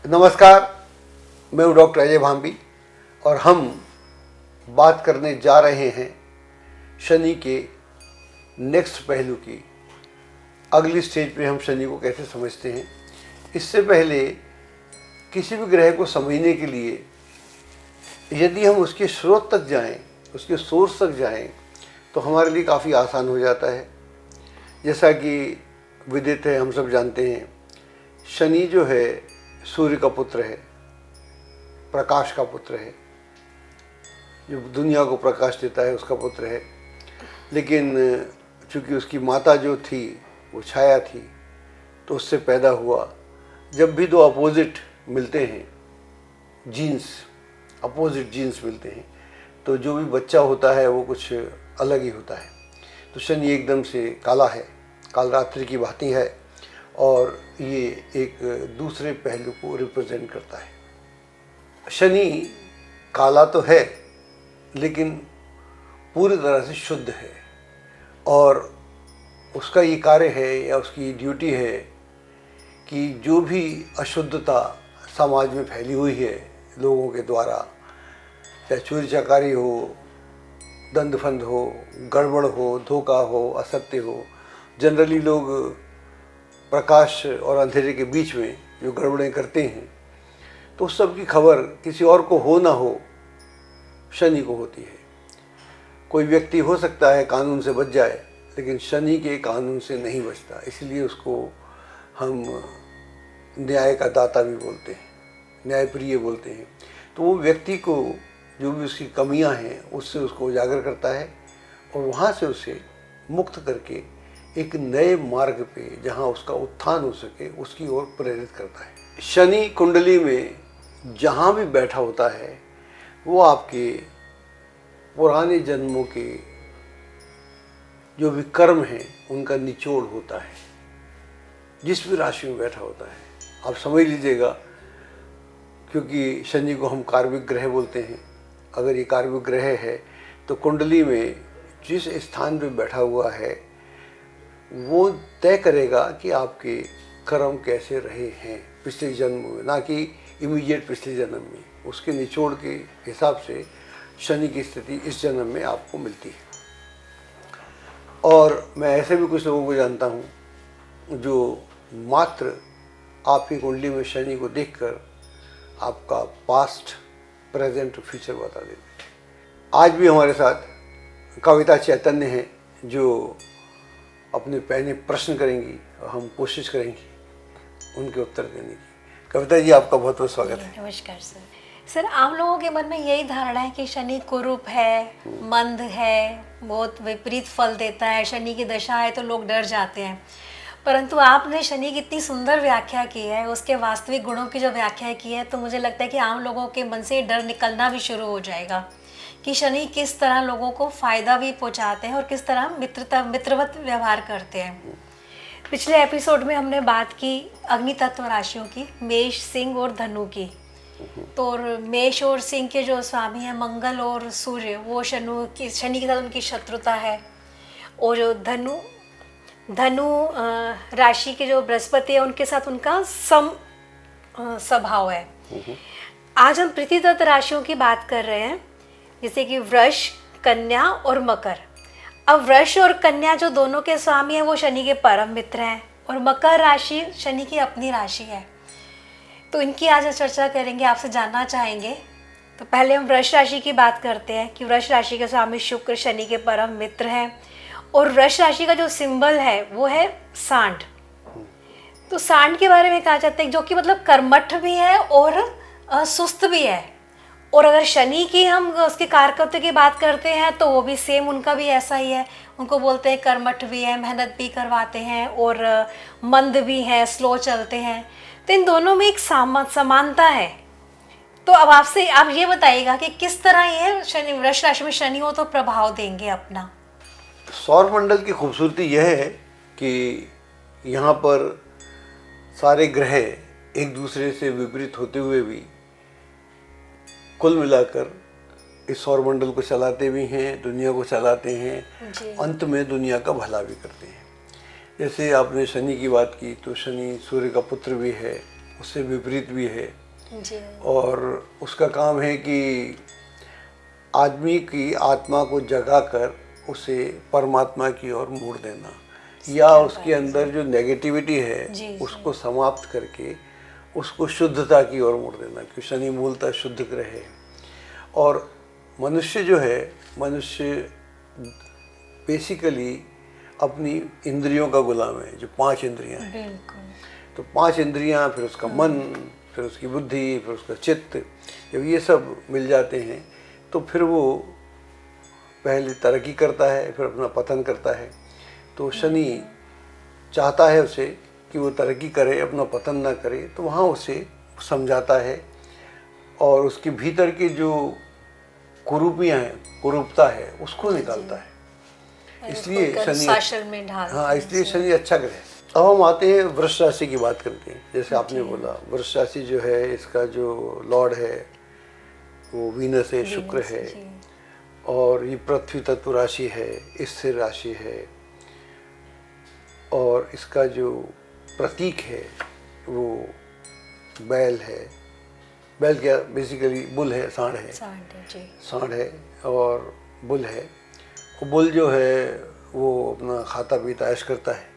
नमस्कार, मैं हूँ डॉक्टर अजय भांबी और हम बात करने जा रहे हैं शनि के नेक्स्ट पहलू की। अगली स्टेज पे हम शनि को कैसे समझते हैं। इससे पहले किसी भी ग्रह को समझने के लिए यदि हम उसके स्रोत तक जाएं, उसके सोर्स तक जाएं, तो हमारे लिए काफ़ी आसान हो जाता है। जैसा कि विदित है, हम सब जानते हैं, शनि जो है सूर्य का पुत्र है, प्रकाश का पुत्र है, जो दुनिया को प्रकाश देता है उसका पुत्र है। लेकिन चूँकि उसकी माता जो थी वो छाया थी, तो उससे पैदा हुआ। जब भी दो अपोजिट मिलते हैं, जीन्स, अपोजिट जीन्स मिलते हैं, तो जो भी बच्चा होता है वो कुछ अलग ही होता है। तो शनि एकदम से काला है, काल रात्रि की भांति है, और ये एक दूसरे पहलू को रिप्रेजेंट करता है। शनि काला तो है, लेकिन पूरी तरह से शुद्ध है, और उसका ये कार्य है या उसकी ड्यूटी है कि जो भी अशुद्धता समाज में फैली हुई है लोगों के द्वारा, चाहे चोरी चकारी हो, दंड-फंद हो, गड़बड़ हो, धोखा हो, असत्य हो, जनरली लोग प्रकाश और अंधेरे के बीच में जो गड़बड़ें करते हैं, तो उस सब की खबर किसी और को हो ना हो, शनि को होती है। कोई व्यक्ति हो सकता है कानून से बच जाए, लेकिन शनि के कानून से नहीं बचता। इसलिए उसको हम न्याय का दाता भी बोलते हैं, न्यायप्रिय बोलते हैं। तो वो व्यक्ति को जो भी उसकी कमियां हैं उससे उसको उजागर करता है, और वहाँ से उसे मुक्त करके एक नए मार्ग पे जहाँ उसका उत्थान हो सके उसकी ओर प्रेरित करता है। शनि कुंडली में जहाँ भी बैठा होता है वो आपके पुराने जन्मों के जो भी कर्म हैं उनका निचोड़ होता है। जिस भी राशि में बैठा होता है, आप समझ लीजिएगा, क्योंकि शनि को हम कार्मिक ग्रह बोलते हैं। अगर ये कार्मिक ग्रह है तो कुंडली में जिस स्थान पे बैठा हुआ है वो तय करेगा कि आपके कर्म कैसे रहे हैं पिछले जन्म में, ना कि इमीडिएट पिछले जन्म में। उसके निचोड़ के हिसाब से शनि की स्थिति इस जन्म में आपको मिलती है। और मैं ऐसे भी कुछ लोगों को जानता हूँ जो मात्र आपकी कुंडली में शनि को देखकर आपका पास्ट, प्रेजेंट, फ्यूचर बता देते हैं। आज भी हमारे साथ कविता चैतन्य हैं जो अपने पहले प्रश्न करेंगी और हम कोशिश करेंगे उनके उत्तर देने की। कविता जी, आपका बहुत बहुत स्वागत है। नमस्कार सर। आम लोगों के मन में यही धारणा है कि शनि कुरूप है, मंद है, बहुत विपरीत फल देता है, शनि की दशा है तो लोग डर जाते हैं। परंतु आपने शनि की इतनी सुंदर व्याख्या की है, उसके वास्तविक गुणों की जो व्याख्या की है, तो मुझे लगता है कि आम लोगों के मन से डर निकलना भी शुरू हो जाएगा कि शनि किस तरह लोगों को फ़ायदा भी पहुंचाते हैं और किस तरह मित्रवत व्यवहार करते हैं। पिछले एपिसोड में हमने बात की अग्नि तत्व राशियों की, मेष, सिंह और धनु की। तो मेष और सिंह के जो स्वामी हैं मंगल और सूर्य, वो शनि के साथ उनकी शत्रुता है। और जो धनु राशि के जो बृहस्पति है उनके साथ उनका स्वभाव है। आज हम पृथ्वी तत्व राशियों की बात कर रहे हैं, जैसे कि वृष, कन्या और मकर। अब वृष और कन्या जो दोनों के स्वामी हैं वो शनि के परम मित्र हैं, और मकर राशि शनि की अपनी राशि है। तो इनकी आज चर्चा करेंगे, आपसे जानना चाहेंगे। तो पहले हम वृष राशि की बात करते हैं कि वृष राशि के स्वामी शुक्र शनि के परम मित्र हैं, और वृष राशि का जो सिंबल है वो है सांड। तो सांड के बारे में कहा जाता है जो कि मतलब कर्मठ भी है और सुस्त भी है। और अगर शनि की हम उसके कारकत्व की बात करते हैं तो वो भी सेम, उनका भी ऐसा ही है। उनको बोलते हैं कर्मठ भी है, मेहनत भी करवाते हैं, और मंद भी हैं, स्लो चलते हैं। तो इन दोनों में एक समानता है। तो अब आपसे आप ये बताइएगा कि किस तरह ये शनि, वृष राशि में शनि हो तो प्रभाव देंगे अपना। सौर मंडल की खूबसूरती यह है कि यहाँ पर सारे ग्रह एक दूसरे से विपरीत होते हुए भी कुल मिलाकर इस सौर मंडल को चलाते भी हैं, दुनिया को चलाते हैं, अंत में दुनिया का भला भी करते हैं। जैसे आपने शनि की बात की, तो शनि सूर्य का पुत्र भी है, उससे विपरीत भी है। जी और उसका काम है कि आदमी की आत्मा को जगाकर उसे परमात्मा की ओर मोड़ देना, या उसके अंदर जो नेगेटिविटी है जी, उसको समाप्त करके उसको शुद्धता की ओर मोड़ देना, कि शनि मूलतः शुद्ध ग्रह है। और मनुष्य जो है, मनुष्य बेसिकली अपनी इंद्रियों का गुलाम है, जो 5 इंद्रियां हैं। बिल्कुल। तो 5 इंद्रियां, फिर उसका मन, फिर उसकी बुद्धि, फिर उसका चित्त, जब ये सब मिल जाते हैं तो फिर वो पहले तरक्की करता है, फिर अपना पतन करता है। तो शनि चाहता है उसे कि वो तरक्की करे, अपना पतन ना करे, तो वहाँ उसे समझाता है और उसके भीतर की जो कुरूपियाँ हैं, कुरूपता है, उसको निकालता है। इसलिए शनि, शासन में ढाल। हाँ, इसलिए शनि अच्छा ग्रह है। अब हम आते हैं वृष राशि की बात करते हैं। जैसे आपने बोला, वृष राशि जो है, इसका जो लॉर्ड है वो वीनस है, शुक्र है, और ये पृथ्वी तत्व राशि है, स्थिर राशि है। और इसका जो प्रतीक है वो बैल है। बैल क्या, बेसिकली बुल है, सांड है, सांड है और बुल है। वो बुल जो है वो अपना खाता पीता ऐश करता है,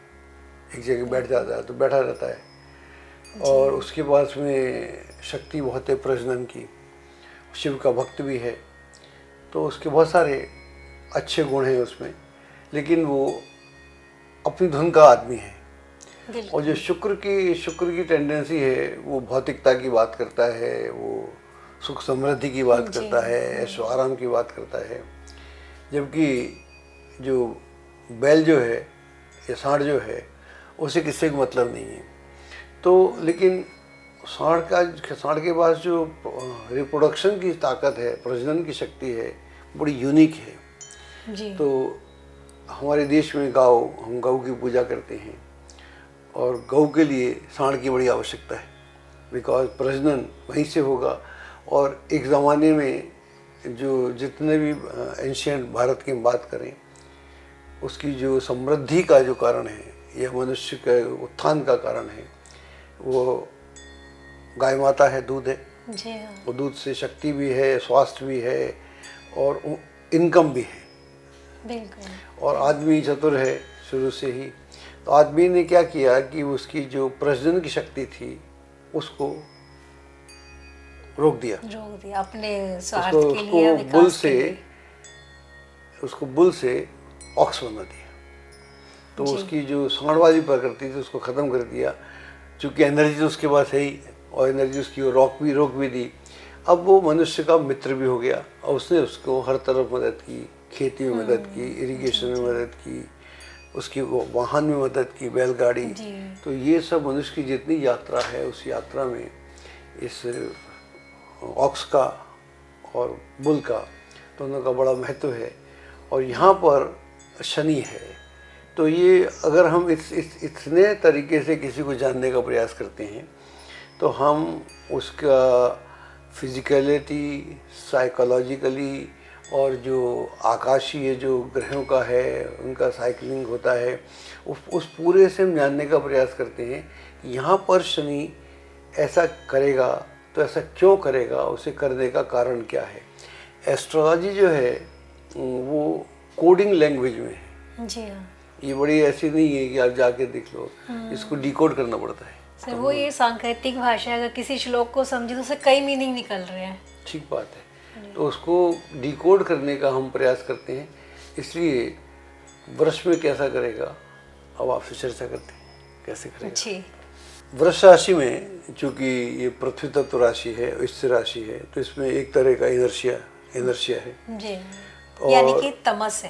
एक जगह बैठ जाता है तो बैठा रहता है। और उसके पास में शक्ति बहुत है प्रजनन की, शिव का भक्त भी है, तो उसके बहुत सारे अच्छे गुण हैं उसमें, लेकिन वो अपनी धुन का आदमी है। और जो शुक्र की टेंडेंसी है, वो भौतिकता की बात करता है, वो सुख समृद्धि की बात करता है, ऐशो आराम की बात करता है। जबकि जो बैल जो है या सांड जो है, उसे किससे का मतलब नहीं है। तो लेकिन सांड के पास जो रिप्रोडक्शन की ताकत है, प्रजनन की शक्ति है, बड़ी यूनिक है जी। तो हमारे देश में हम गौ की पूजा करते हैं, और गौ के लिए सांड की बड़ी आवश्यकता है, बिकॉज प्रजनन वहीं से होगा। और एक ज़माने में जो जितने भी एंशियंट भारत की बात करें, उसकी जो समृद्धि का जो कारण है या मनुष्य के उत्थान का कारण है, वो गाय माता है, दूध है जी। हाँ। वो दूध से शक्ति भी है, स्वास्थ्य भी है और इनकम भी है। बिल्कुल। और आदमी चतुर है शुरू से ही, तो आदमी ने क्या किया कि उसकी जो प्रजनन की शक्ति थी उसको रोक दिया अपने स्वार्थ के लिए, उसको बुल से ऑक्स बना दिया। तो उसकी जो सांड वाली प्रकृति थी उसको ख़त्म कर दिया, क्योंकि एनर्जी तो उसके पास है ही, और एनर्जी उसकी रोक भी दी। अब वो मनुष्य का मित्र भी हो गया, और उसने उसको हर तरफ मदद की, खेती में मदद की, इरिगेशन में मदद की, उसकी वाहन में मदद की, बैलगाड़ी। तो ये सब मनुष्य की जितनी यात्रा है, उस यात्रा में इस ऑक्स का और बुल का दोनों का बड़ा महत्व है। और यहाँ पर शनि है, तो ये अगर हम इतने तरीके से किसी को जानने का प्रयास करते हैं, तो हम उसका फिजिकलिटी, साइकोलॉजिकली, और जो आकाशीय जो ग्रहों का है, उनका साइकिलिंग होता है, उस पूरे से हम जानने का प्रयास करते हैं। यहाँ पर शनि ऐसा करेगा तो ऐसा क्यों करेगा, उसे करने का कारण क्या है। एस्ट्रोलॉजी जो है वो कोडिंग लैंग्वेज में है जी। हाँ। ये बड़ी ऐसी नहीं है कि आप जाके देख लो, इसको डिकोड करना पड़ता है। सर वो ये सांकेतिक भाषा, अगर किसी श्लोक को समझे तो उससे कई मीनिंग निकल रहे हैं। ठीक बात है, तो उसको डिकोड करने का हम प्रयास करते हैं। इसलिए वृष में कैसा करेगा, अब आपसे चर्चा करते हैं कैसे करेगा जी। वृष राशि में चूँकि ये पृथ्वी तत्व राशि है, स्थिर राशि है, तो इसमें एक तरह का इनर्शिया है जी। यानी कि तमस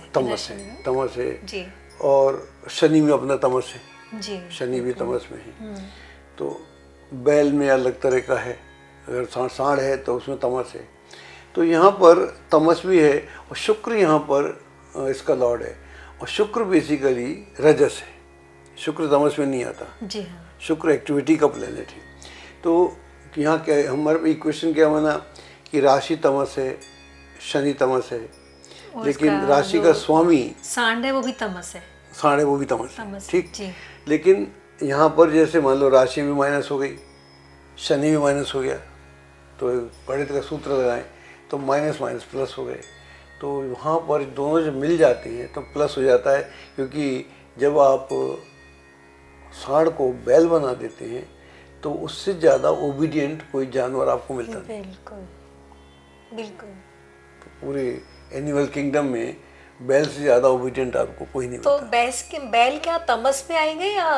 है जी। और शनि में अपना तमस है जी, शनि भी तमस में है। तो बैल में अलग तरह का है, अगर सांड है तो उसमें तमस है। तो यहाँ पर तमस भी है, और शुक्र यहाँ पर इसका लॉर्ड है, और शुक्र बेसिकली रजस है, शुक्र तमस में नहीं आता जी। हाँ। शुक्र एक्टिविटी का प्लेनेट है। तो यहाँ क्या हमारे इक्वेशन क्या बना कि राशि तमस है, शनि तमस है, लेकिन राशि का स्वामी सांड है, वो भी तमस है, सांड है वो भी तमस है, ठीक। लेकिन यहाँ पर जैसे मान लो राशि में माइनस हो गई, शनि भी माइनस हो गया, तो गणित का सूत्र लगाएं तो माइनस माइनस प्लस हो गए। तो वहाँ पर दोनों जब मिल जाती हैं तो प्लस हो जाता है, क्योंकि जब आप सांड को बैल बना देते हैं तो उससे ज़्यादा ओबीडियंट कोई जानवर आपको मिलता नहीं। बिल्कुल बिल्कुल। तो पूरे एनिमल किंगडम में बैल से ज़्यादा ओबीडियंट आपको कोई नहीं तो मिलता। बैल क्या तमस में आएंगे या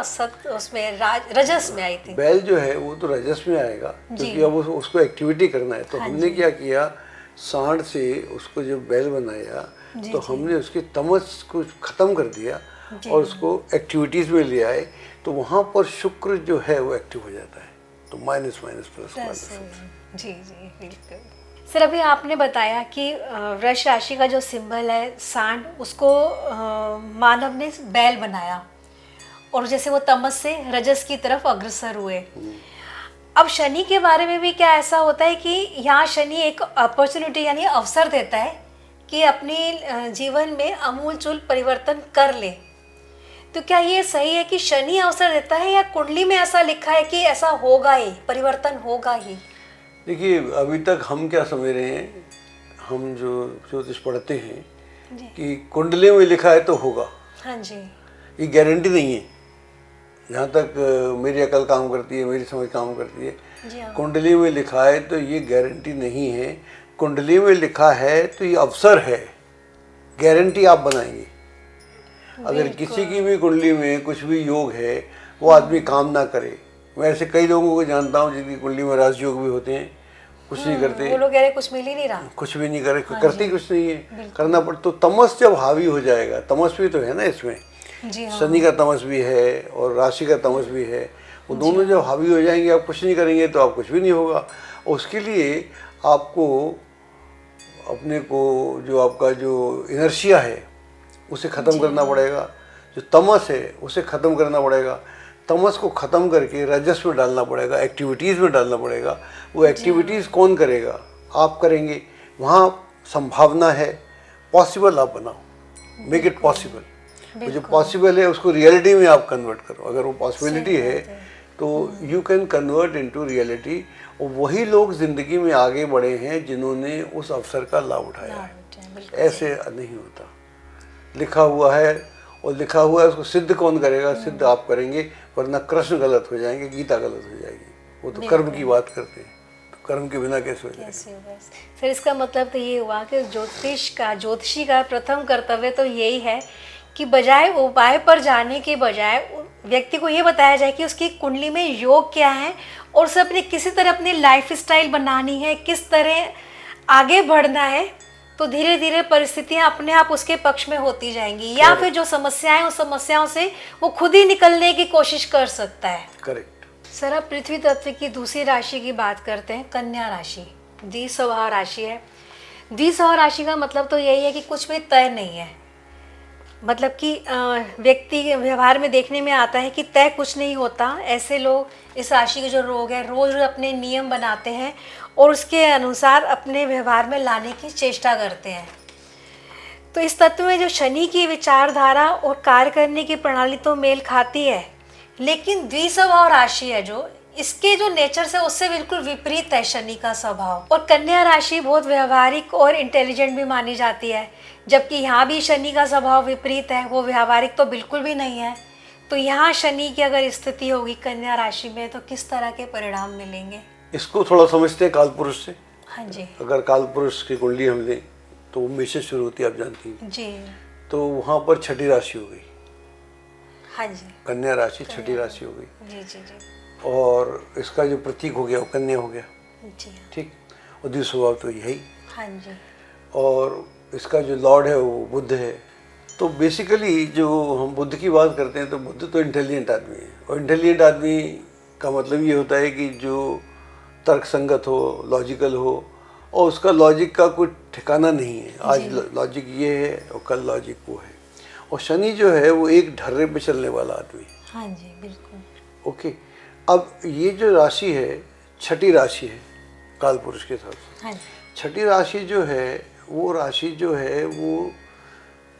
उसमें रजस में आई थी? बैल जो है वो तो रजस में आएगा, क्योंकि अब उसको एक्टिविटी करना है। तो हमने क्या किया, सांड से उसको जब बैल बनाया तो हमने उसके तमस को ख़त्म कर दिया और उसको एक्टिविटीज़ में ले आए। तो वहाँ पर शुक्र जो है वो एक्टिव हो जाता है, तो माइनस माइनस प्लस माइनस। जी जी बिल्कुल। सर अभी आपने बताया कि वृष राशि का जो सिंबल है सांड, उसको मानव ने बैल बनाया और जैसे वो तमस से रजस की तरफ अग्रसर हुए। अब शनि के बारे में भी क्या ऐसा होता है कि यहाँ शनि एक अपॉर्चुनिटी यानी अवसर देता है कि अपने जीवन में आमूलचूल परिवर्तन कर ले? तो क्या ये सही है कि शनि अवसर देता है या कुंडली में ऐसा लिखा है कि ऐसा होगा ही, परिवर्तन होगा ही? देखिए, अभी तक हम क्या समझ रहे हैं, हम जो ज्योतिष पढ़ते हैं कि कुंडली में लिखा है तो होगा। हाँ जी। ये गारंटी नहीं है, जहाँ तक मेरी अकल काम करती है, मेरी समझ काम करती है। जी हाँ। कुंडली में लिखा है तो ये गारंटी नहीं है। कुंडली में लिखा है तो ये अवसर है, गारंटी आप बनाएंगे। अगर किसी की भी कुंडली में कुछ भी योग है, वो आदमी काम ना करे। मैं ऐसे कई लोगों को जानता हूँ जिनकी कुंडली में राजयोग भी होते हैं, कुछ नहीं करते। वो लोग कह रहे कुछ मिल ही नहीं रहा, कुछ भी नहीं करे, करते ही कुछ नहीं है, करना पड़। तो तमस जब हावी हो जाएगा, तमस भी तो है ना इसमें, जी हाँ। शनि का तमस भी है और राशि का तमस भी है। वो दोनों जब हावी हो जाएंगे, आप कुछ नहीं करेंगे तो आप कुछ भी नहीं होगा। और उसके लिए आपको अपने को जो आपका जो इनर्शिया है उसे ख़त्म करना पड़ेगा, जो तमस है उसे ख़त्म करना पड़ेगा। तमस को ख़त्म करके रजस में डालना पड़ेगा, एक्टिविटीज़ में डालना पड़ेगा। वो एक्टिविटीज़ कौन करेगा? आप करेंगे। वहाँ संभावना है, पॉसिबल आप बनाओ, मेक इट पॉसिबल। वो जो पॉसिबल है उसको रियलिटी में आप कन्वर्ट करो। अगर वो पॉसिबिलिटी है तो you can convert into reality. और वही लोग ज़िंदगी में आगे बढ़े हैं जिन्होंने उस अवसर का लाभ उठाया है। ऐसे नहीं होता, लिखा हुआ है और लिखा हुआ है, उसको सिद्ध कौन करेगा? सिद्ध आप करेंगे, वरना कृष्ण गलत हो जाएंगे, गीता गलत हो जाएगी। वो तो कर्म की बात करते हैं, तो कर्म के बिना कैसे हो जाएगा? सर इसका मतलब तो ये हुआ कि ज्योतिषी का प्रथम कर्तव्य तो यही है कि बजाय उपाय पर जाने के बजाय व्यक्ति को ये बताया जाए कि उसकी कुंडली में योग क्या है और उसे अपने किसी तरह अपनी लाइफ स्टाइल बनानी है, किस तरह आगे बढ़ना है। तो धीरे धीरे परिस्थितियां अपने आप उसके पक्ष में होती जाएंगी, या फिर जो समस्याएं, उस समस्याओं से वो खुद ही निकलने की कोशिश कर सकता है। करेक्ट। सर अब पृथ्वी तत्व की दूसरी राशि की बात करते हैं, कन्या राशि। द्विस्वभाव राशि है। द्विस्वभाव राशि का मतलब तो यही है कि कुछ भी तय नहीं है, मतलब कि व्यक्ति के व्यवहार में देखने में आता है कि तय कुछ नहीं होता। ऐसे लोग, इस राशि के जो लोग हैं, रोज अपने नियम बनाते हैं और उसके अनुसार अपने व्यवहार में लाने की चेष्टा करते हैं। तो इस तत्व में जो शनि की विचारधारा और कार्य करने की प्रणाली तो मेल खाती है, लेकिन द्विस्वभाव राशि है जो, इसके जो नेचर से उससे बिल्कुल विपरीत है शनि का स्वभाव। और कन्या राशि बहुत व्यवहारिक और इंटेलिजेंट भी मानी जाती है, जबकि यहाँ भी शनि का स्वभाव विपरीत है, वो व्यवहारिक तो बिल्कुल भी नहीं है। तो यहाँ शनि की अगर स्थिति होगी कन्या राशि में तो किस तरह के परिणाम मिलेंगे? इसको थोड़ा समझते हैं काल पुरुष से। हाँ जी। अगर काल पुरुष की कुंडली हम लें तो वो मेष से शुरू होती है, आप जानती हैं जी। तो वहाँ पर छठी राशि हो गई। हाँ जी। कन्या राशि छठी राशि हो गई। जी जी जी। और इसका जो प्रतीक हो गया वो कन्या हो गया, जी ठीक। और द्विस्वभाव तो यही। हाँ जी। और इसका जो लॉर्ड है वो बुध है। तो बेसिकली जो हम बुद्ध की बात करते हैं तो बुद्ध तो इंटेलिजेंट आदमी है। और इंटेलिजेंट आदमी का मतलब ये होता है कि जो तर्कसंगत हो, लॉजिकल हो, और उसका लॉजिक का कोई ठिकाना नहीं है। आज लॉजिक ये है और कल लॉजिक वो है। और शनि जो है वो एक ढर्रे पे चलने वाला आदमी है। हाँ जी बिल्कुल। ओके। अब ये जो राशि है छठी राशि है काल पुरुष के हिसाब से। हाँ जी। छठी राशि जो है वो राशि जो है वो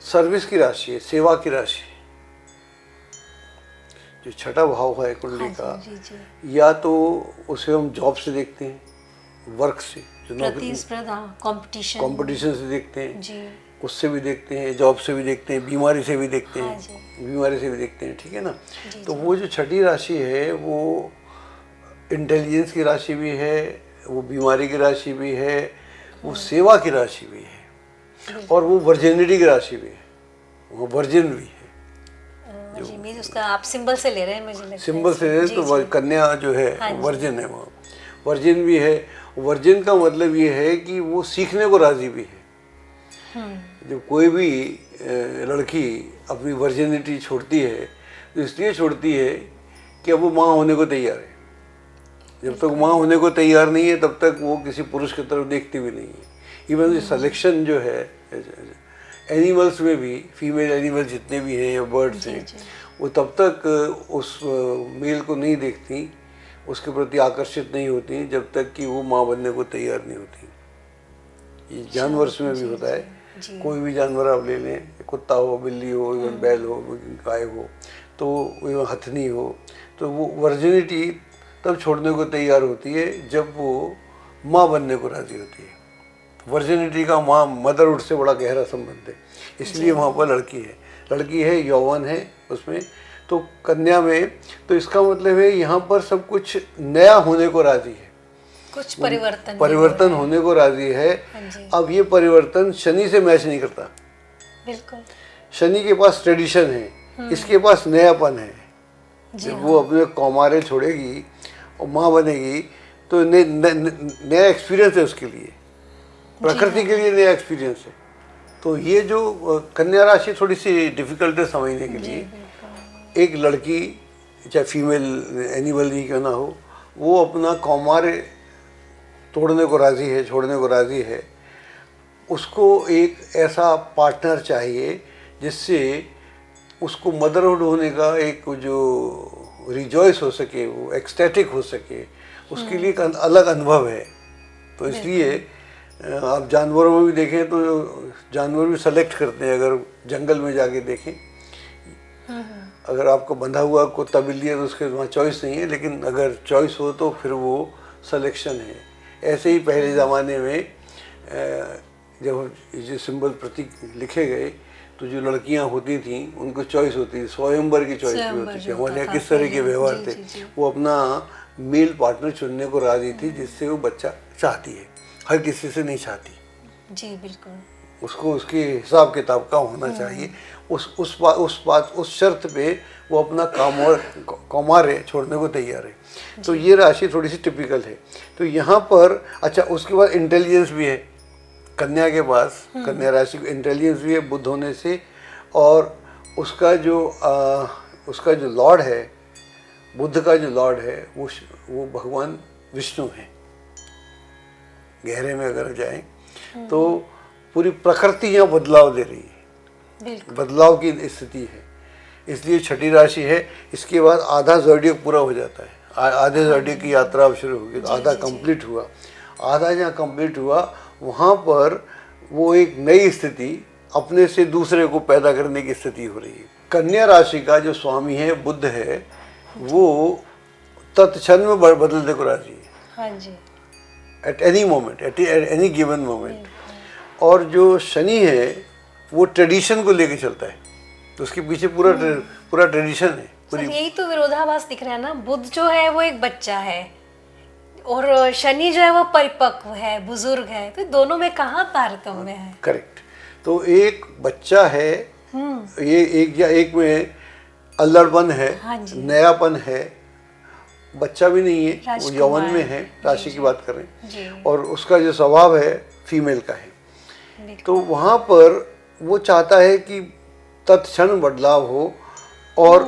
सर्विस की राशि है, सेवा की राशि है। जो छठा भाव है कुंडली हाँ का, जी, जी। या तो उसे हम जॉब से देखते हैं, वर्क से, जो प्रतिस्पर्धा, कंपटीशन। कंपटीशन से देखते हैं, जी। उससे भी देखते हैं, जॉब से भी देखते हैं, बीमारी से भी देखते हाँ हैं, जी। बीमारी से भी देखते हैं, ठीक है ना। जी, तो जी। वो जो छठी राशि है वो इंटेलिजेंस की राशि भी है, वो बीमारी की राशि भी है, वो सेवा की राशि भी है, और वो वर्जिनिटी की राशि भी है, वो वर्जिन भी है। जी, मीन्स उसका आप सिंबल से ले रहे हैं, मुझे लगता है। सिंबल से जी, तो जी। कन्या जो है हाँ जी। वर्जिन है, वो वर्जिन भी है। वर्जिन का मतलब ये है कि वो सीखने को राजी भी है। जब कोई भी लड़की अपनी वर्जिनिटी छोड़ती है तो इसलिए छोड़ती है कि अब वो माँ होने को तैयार है। जब तक माँ होने को तैयार नहीं है तब तक वो किसी पुरुष की तरफ देखती भी नहीं है। इवन सिलेक्शन जो है एनिमल्स में भी, फीमेल एनिमल जितने भी हैं या बर्ड्स हैं, वो तब तक उस मेल को नहीं देखती, उसके प्रति आकर्षित नहीं होती जब तक कि वो माँ बनने को तैयार नहीं होती। ये जानवर में भी होता है। कोई भी जानवर आप ले लें, कुत्ता हो, बिल्ली हो, इवन बैल हो, गाय हो, तो इवन हथनी हो, तो वो वर्जिनिटी तब छोड़ने को तैयार होती है जब वो माँ बनने को राजी होती है। वर्जिनिटी का माँ मदरहुड से बड़ा गहरा संबंध है, इसलिए वहाँ पर लड़की है, यौवन है उसमें। तो कन्या में तो इसका मतलब है यहाँ पर सब कुछ नया होने को राजी है, कुछ परिवर्तन होने को राजी है। अब ये परिवर्तन शनि से मैच नहीं करता। बिल्कुल। शनि के पास ट्रेडिशन है, इसके पास नयापन है। जब वो अपने कौमारे छोड़ेगी और माँ बनेगी तो नया एक्सपीरियंस है उसके लिए, प्रकृति के लिए नया एक्सपीरियंस है। तो ये जो कन्या राशि थोड़ी सी डिफिकल्ट है समझने के लिए। एक लड़की चाहे फीमेल एनिमल ही क्यों ना हो, वो अपना कौमारे तोड़ने को राजी है, छोड़ने को राजी है। उसको एक ऐसा पार्टनर चाहिए जिससे उसको मदरहुड होने का एक जो रिजॉइस हो सके, वो एक्सटैटिक हो सके, उसके लिए एक अलग अनुभव है। तो इसलिए आप जानवरों में भी देखें तो जानवर भी सेलेक्ट करते हैं। अगर जंगल में जाके देखें, अगर आपको बंधा हुआ कुत्ता बिल्ली है तो उसके वहाँ चॉइस नहीं है, लेकिन अगर चॉइस हो तो फिर वो सिलेक्शन है। ऐसे ही पहले ज़माने में जब ये सिंबल प्रतीक लिखे गए तो जो लड़कियां होती थीं उनको चॉइस होती थी, स्वयंवर की चॉइस भी होती थी। हमारे यहाँ किस तरह के व्यवहार थे, वो अपना मेल पार्टनर चुनने को राजी थी जिससे वो बच्चा चाहती है, हर किसी से नहीं चाहती। जी बिल्कुल। उसको उसके हिसाब किताब का होना चाहिए। उस शर्त पे वो अपना कौमारे छोड़ने को तैयार है। तो ये राशि थोड़ी सी टिपिकल है। तो यहाँ पर अच्छा, उसके बाद इंटेलिजेंस भी है कन्या के पास। कन्या राशि को इंटेलिजेंस भी है बुध होने से, और उसका जो लॉर्ड है, बुध का जो लॉर्ड है वो भगवान विष्णु है। गहरे में अगर जाएं तो पूरी प्रकृति यहाँ बदलाव दे रही है, बदलाव की स्थिति है। इसलिए छठी राशि है। इसके बाद आधा ज़ोडिएक पूरा हो जाता है, आधे ज़ोडिएक की यात्रा अब शुरू होगी। तो आधा कंप्लीट हुआ। आधा जहाँ कंप्लीट हुआ वहाँ पर वो एक नई स्थिति, अपने से दूसरे को पैदा करने की स्थिति हो रही है। कन्या राशि का जो स्वामी है बुध है, वो तत्क्षण में बदलने को राजी है। हाँ जी। At any moment, at any given moment. और जो शनि है वो ट्रेडिशन को लेके चलता है, तो उसके पीछे पूरा ट्रेडिशन है। सर यही तो विरोधाभास दिख रहा है ना। बुध जो है वो एक बच्चा है और शनि जो है वो परिपक्व है, बुजुर्ग है, तो दोनों में कहाँ तारतम्य है? करेक्ट। तो एक बच्चा है, ये एक में अल्लड़पन है, नयापन है। बच्चा भी नहीं है, वो यौवन में है, राशि की बात करें, और उसका जो स्वभाव है फीमेल का है। तो वहाँ पर वो चाहता है कि तत्क्षण बदलाव हो, और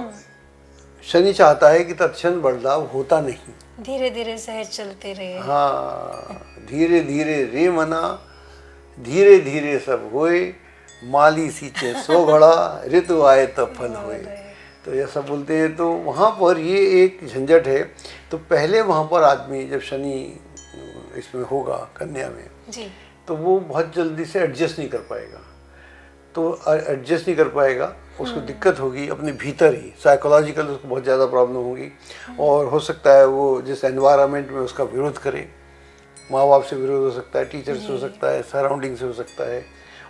शनि चाहता है कि तत्क्षण बदलाव होता नहीं, धीरे धीरे सहज चलते रहे। हाँ, धीरे धीरे रे मना, धीरे धीरे सब होए, माली सींचे सो घड़ा, ऋतु आए तब फल होए। तो ये सब बोलते हैं। तो वहाँ पर ये एक झंझट है। तो पहले वहाँ पर आदमी जब शनि इसमें होगा कन्या में, तो वो बहुत जल्दी से एडजस्ट नहीं कर पाएगा। तो एडजस्ट नहीं कर पाएगा, उसको दिक्कत होगी अपने भीतर ही, साइकोलॉजिकल उसको बहुत ज़्यादा प्रॉब्लम होगी। और हो सकता है वो जिस एनवायरनमेंट में उसका विरोध करे, माँ बाप से विरोध हो सकता है, टीचर से हो सकता है, सराउंडिंग से हो सकता है,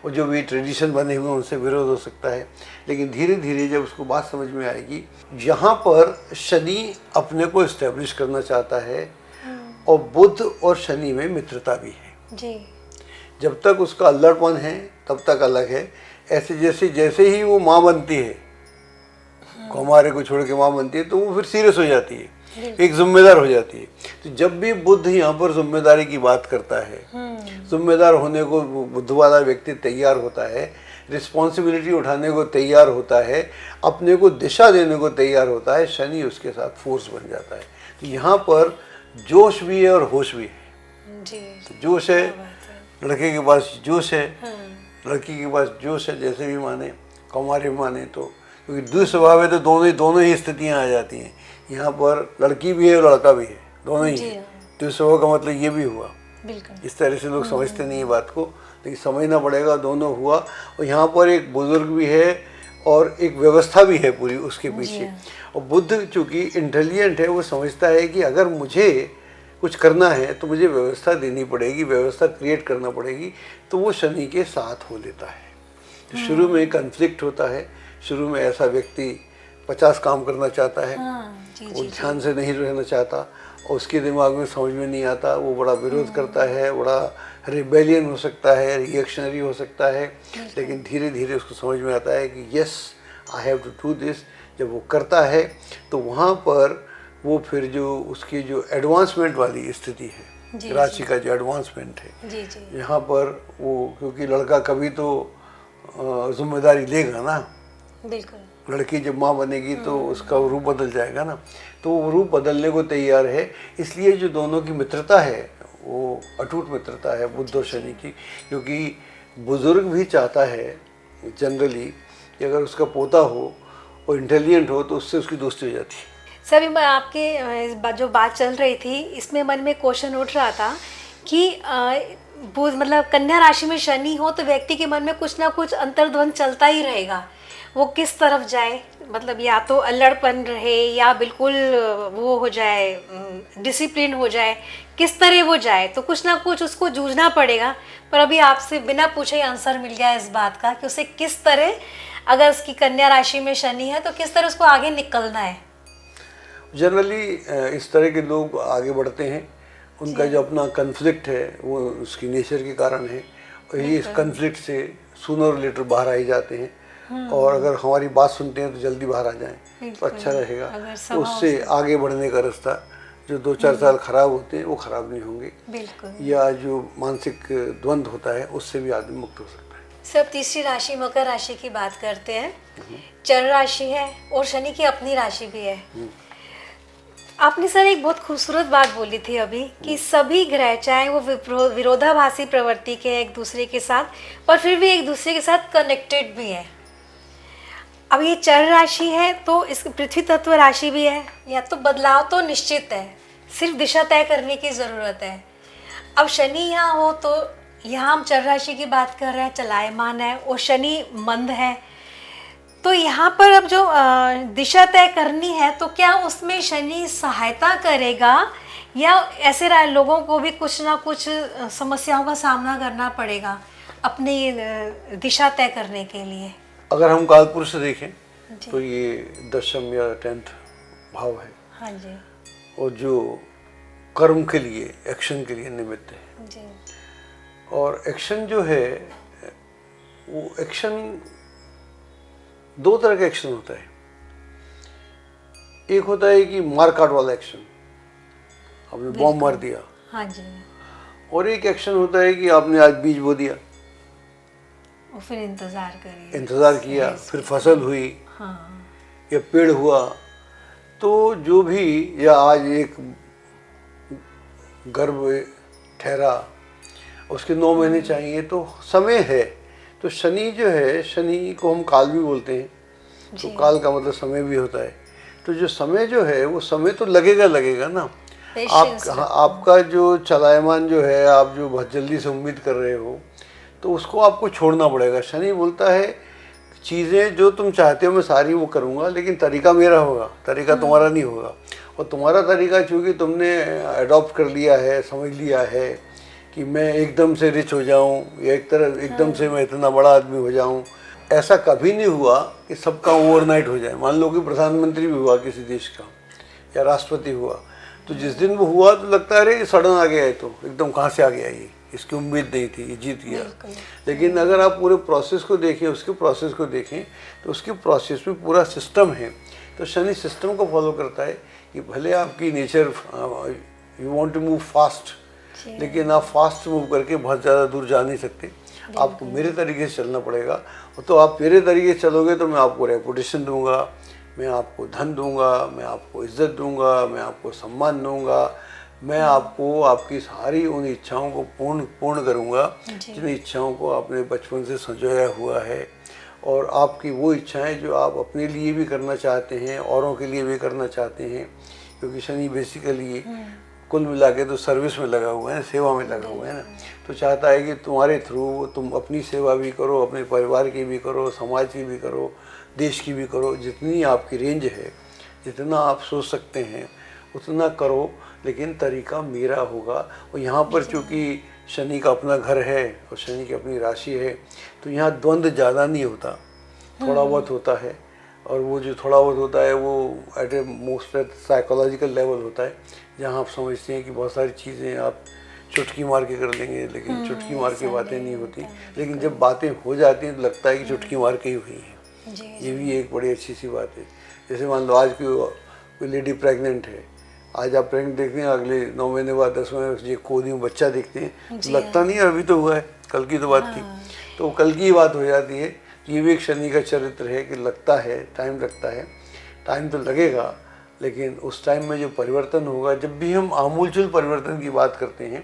और जो भी ट्रेडिशन बने हुए हैं उनसे विरोध हो सकता है। लेकिन धीरे धीरे जब उसको बात समझ में आएगी, यहाँ पर शनि अपने को इस्टेब्लिश करना चाहता है और बुध और शनि में मित्रता भी है जी। जब तक उसका अल्लड़पन है तब तक अलग है। ऐसे जैसे जैसे ही वो माँ बनती है, हमारे को छोड़ के माँ बनती है, तो वो फिर सीरियस हो जाती है, एक जिम्मेदार हो जाती है। तो जब भी बुद्ध यहाँ पर जिम्मेदारी की बात करता है, जिम्मेदार होने को बुद्ध वाला व्यक्ति तैयार होता है, रिस्पॉन्सिबिलिटी उठाने को तैयार होता है, अपने को दिशा देने को तैयार होता है, शनि उसके साथ फोर्स बन जाता है। तो यहाँ पर जोश भी है और होश भी है जी। तो जोश है, लड़के के पास जोश है, लड़की के पास जोश है, जैसे भी माने, कौमारे भी माने, तो क्योंकि दुस्वभाव है तो दोनों ही स्थितियाँ आ जाती हैं। यहाँ पर लड़की भी है और लड़का भी है, दोनों ही है। दुस्वभाव का मतलब ये भी हुआ, बिल्कुल। इस तरह से लोग समझते नहीं है बात को, लेकिन समझना पड़ेगा, दोनों हुआ। और यहाँ पर एक बुजुर्ग भी है और एक व्यवस्था भी है पूरी उसके पीछे। और बुद्ध चूँकि इंटेलिजेंट है, वो समझता है कि अगर मुझे कुछ करना है तो मुझे व्यवस्था देनी पड़ेगी, व्यवस्था क्रिएट करना पड़ेगी, तो वो शनि के साथ हो लेता है। तो शुरू में कन्फ्लिक्ट होता है, शुरू में ऐसा व्यक्ति 50 काम करना चाहता है, वो ध्यान से नहीं रहना चाहता, और उसके दिमाग में समझ में नहीं आता, वो बड़ा विरोध करता है, बड़ा रिबेलियन हो सकता है, रिएक्शनरी हो सकता है। लेकिन धीरे धीरे उसको समझ में आता है कि yes I have to do this. जब वो करता है तो वहाँ पर वो फिर जो उसकी जो एडवांसमेंट वाली स्थिति है, राशि का जो एडवांसमेंट है, यहाँ पर वो, क्योंकि लड़का कभी तो जिम्मेदारी लेगा ना, बिल्कुल। लड़की जब माँ बनेगी तो उसका रूप बदल जाएगा ना, तो वो रूप बदलने को तैयार है। इसलिए जो दोनों की मित्रता है वो अटूट मित्रता है बुध और शनि की, क्योंकि बुजुर्ग भी चाहता है जनरली कि अगर उसका पोता हो और इंटेलिजेंट हो तो उससे उसकी दोस्ती हो जाती है। सभी मैं आपके जो बात चल रही थी इसमें मन में क्वेश्चन उठ रहा था कि मतलब कन्या राशि में शनि हो तो व्यक्ति के मन में कुछ ना कुछ अंतर्द्वंद चलता ही रहेगा, वो किस तरफ जाए, मतलब या तो अल्लड़पन रहे या बिल्कुल वो हो जाए, डिसिप्लिन हो जाए, किस तरह वो जाए, तो कुछ ना कुछ उसको जूझना पड़ेगा। पर अभी आपसे बिना पूछे ही आंसर मिल गया इस बात का कि उसे किस तरह, अगर उसकी कन्या राशि में शनि है तो किस तरह उसको आगे निकलना है। जनरली इस तरह के लोग आगे बढ़ते हैं, उनका जो अपना कन्फ्लिक्ट है वो उसकी नेचर के कारण है, और ये इस कन्फ्लिक्ट से सूनर और लेटर बाहर आ ही जाते हैं। और अगर हमारी बात सुनते हैं तो जल्दी बाहर आ जाएं तो अच्छा रहेगा, तो उससे आगे बढ़ने का रास्ता, जो 2-4 साल खराब होते हैं वो खराब नहीं होंगे, या जो मानसिक द्वंद्व होता है उससे भी आदमी मुक्त हो सकता है। सब तीसरी राशि मकर राशि की बात करते हैं। चर राशि है और शनि की अपनी राशि भी है। आपने सर एक बहुत खूबसूरत बात बोली थी अभी कि सभी ग्रह चाहे वो विरोधाभासी प्रवृत्ति के एक दूसरे के साथ, पर फिर भी एक दूसरे के साथ कनेक्टेड भी है। अब ये चर राशि है तो इस पृथ्वी तत्व राशि भी है, या तो बदलाव तो निश्चित है, सिर्फ दिशा तय करने की ज़रूरत है। अब शनि यहाँ हो तो यहाँ हम चर राशि की बात कर रहे हैं, चलायमान है, और शनि मंद है, तो यहाँ पर अब जो दिशा तय करनी है तो क्या उसमें शनि सहायता करेगा, या ऐसे लोगों को भी कुछ ना कुछ समस्याओं का सामना करना पड़ेगा अपनी दिशा तय करने के लिए? अगर हम कालपुरुष से देखें तो ये 10th या 10th भाव है। हाँ जी। और जो कर्म के लिए, एक्शन के लिए निमित्त है जी। और एक्शन जो है वो एक्शन 2 तरह का एक्शन होता है। एक होता है कि मार काट वाला एक्शन, आपने बॉम्ब मार दिया। हाँ जी। और एक एक्शन होता है कि आपने आज बीज बो दिया और फिर इंतजार करिए, इंतजार किया, फिर फसल हुई, हाँ, या पेड़ हुआ। तो जो भी, या आज एक गर्भ ठहरा, उसके 9 महीने चाहिए, तो समय है। तो शनि जो है, शनि को हम काल भी बोलते हैं, तो काल का मतलब समय भी होता है। तो जो समय जो है वो समय तो लगेगा ना। आपका जो चलायमान जो है, आप जो बहुत जल्दी से उम्मीद कर रहे हो, तो उसको आपको छोड़ना पड़ेगा। शनि बोलता है चीज़ें जो तुम चाहते हो मैं सारी वो करूँगा, लेकिन तरीका मेरा होगा, तरीका तुम्हारा नहीं होगा। और तुम्हारा तरीका चूँकि तुमने अडॉप्ट कर लिया है, समझ लिया है कि मैं एकदम से रिच हो जाऊँ या एक तरह एकदम से मैं इतना बड़ा आदमी हो जाऊँ, ऐसा कभी नहीं हुआ कि सबका ओवरनाइट हो जाए। मान लो कि प्रधानमंत्री भी हुआ किसी देश का या राष्ट्रपति हुआ, तो जिस दिन वो हुआ तो लगता है अरे सडन आ गया है, तो एकदम कहाँ से आ गया ये, इसकी उम्मीद नहीं थी, ये जीत गया। लेकिन अगर आप पूरे प्रोसेस को देखें, उसके प्रोसेस को देखें, तो उसके प्रोसेस में पूरा सिस्टम है। तो शनि सिस्टम को फॉलो करता है कि भले आपकी nature you want to move fast, लेकिन आप फास्ट मूव करके बहुत ज़्यादा दूर जा नहीं सकते। आपको मेरे तरीके से चलना पड़ेगा। तो आप मेरे तरीके से चलोगे तो मैं आपको रेपुटेशन दूंगा, मैं आपको धन दूंगा, मैं आपको इज्जत दूंगा, मैं आपको सम्मान दूंगा, मैं आपको आपकी सारी उन इच्छाओं को पूर्ण करूंगा जिन इच्छाओं को आपने बचपन से संजोया हुआ है। और आपकी वो इच्छाएं जो आप अपने लिए भी करना चाहते हैं, औरों के लिए भी करना चाहते हैं, क्योंकि शनि बेसिकली कुल मिला के तो सर्विस में लगा हुआ है, सेवा में लगा हुआ है ना। तो चाहता है कि तुम्हारे थ्रू तुम अपनी सेवा भी करो, अपने परिवार की भी करो, समाज की भी करो, देश की भी करो। जितनी आपकी रेंज है, जितना आप सोच सकते हैं उतना करो, लेकिन तरीका मेरा होगा। और यहाँ पर चूँकि शनि का अपना घर है और शनि की अपनी राशि है, तो यहाँ द्वंद्व ज़्यादा नहीं होता, थोड़ा बहुत होता है। और वो जो थोड़ा बहुत होता है वो at a most psychological level होता है, जहाँ आप समझते हैं कि बहुत सारी चीज़ें आप चुटकी मार के कर लेंगे, लेकिन चुटकी मार के बातें नहीं होती। लेकिन जब बातें हो जाती हैं तो लगता है कि चुटकी मार के ही हुई हैं। ये भी एक बड़ी अच्छी सी बात है। जैसे मान लो आज कोई लेडी प्रेग्नेंट है, आज आप प्रेग्नेंट देखते हैं, अगले 9 महीने बाद 10 महीने ये गोदी में बच्चा देखते हैं तो लगता नहीं है अभी तो हुआ है, कल की तो बात थी। तो कल की बात हो जाती है। ये भी एक शनि का चरित्र है कि लगता है, टाइम लगता है, टाइम तो लगेगा, लेकिन उस टाइम में जो परिवर्तन होगा, जब भी हम आमूलचूल परिवर्तन की बात करते हैं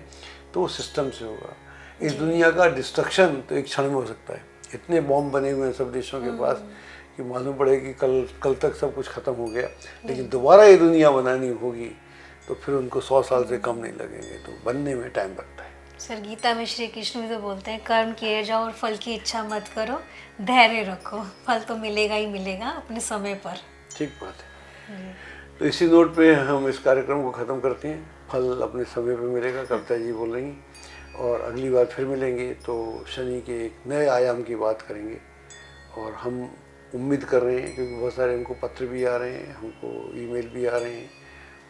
तो वो सिस्टम से होगा। इस दुनिया का डिस्ट्रक्शन तो एक क्षण में हो सकता है। इतने बॉम्ब बने हुए हैं सब देशों के पास कि मालूम पड़े कि कल तक सब कुछ खत्म हो गया, लेकिन दोबारा ये दुनिया बनानी होगी तो फिर उनको 100 साल से कम नहीं लगेंगे। तो बनने में टाइम लगता है। सर, गीता में श्री कृष्ण भी तो बोलते हैं कर्म किए जाओ और फल की इच्छा मत करो, धैर्य रखो, फल तो मिलेगा ही मिलेगा अपने समय पर। ठीक बात है। तो इसी नोट पे हम इस कार्यक्रम को ख़त्म करते हैं। फल अपने समय पे मिलेगा, कविता जी बोल रही, और अगली बार फिर मिलेंगे तो शनि के एक नए आयाम की बात करेंगे। और हम उम्मीद कर रहे हैं, क्योंकि बहुत सारे हमको पत्र भी आ रहे हैं, हमको ईमेल भी आ रहे हैं,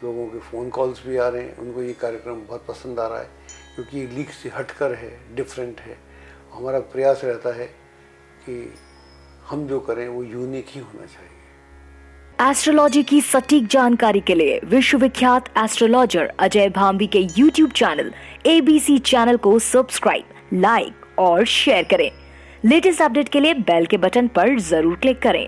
लोगों के फ़ोन कॉल्स भी आ रहे हैं, उनको ये कार्यक्रम बहुत पसंद आ रहा है, क्योंकि ये लीक से हटकर है, डिफरेंट है। हमारा प्रयास रहता है कि हम जो करें वो यूनिक ही होना चाहिए। एस्ट्रोलॉजी की सटीक जानकारी के लिए विश्वविख्यात एस्ट्रोलॉजर अजय भांबी के YouTube चैनल ABC चैनल को सब्सक्राइब, लाइक और शेयर करें। लेटेस्ट अपडेट के लिए बेल के बटन पर जरूर क्लिक करें।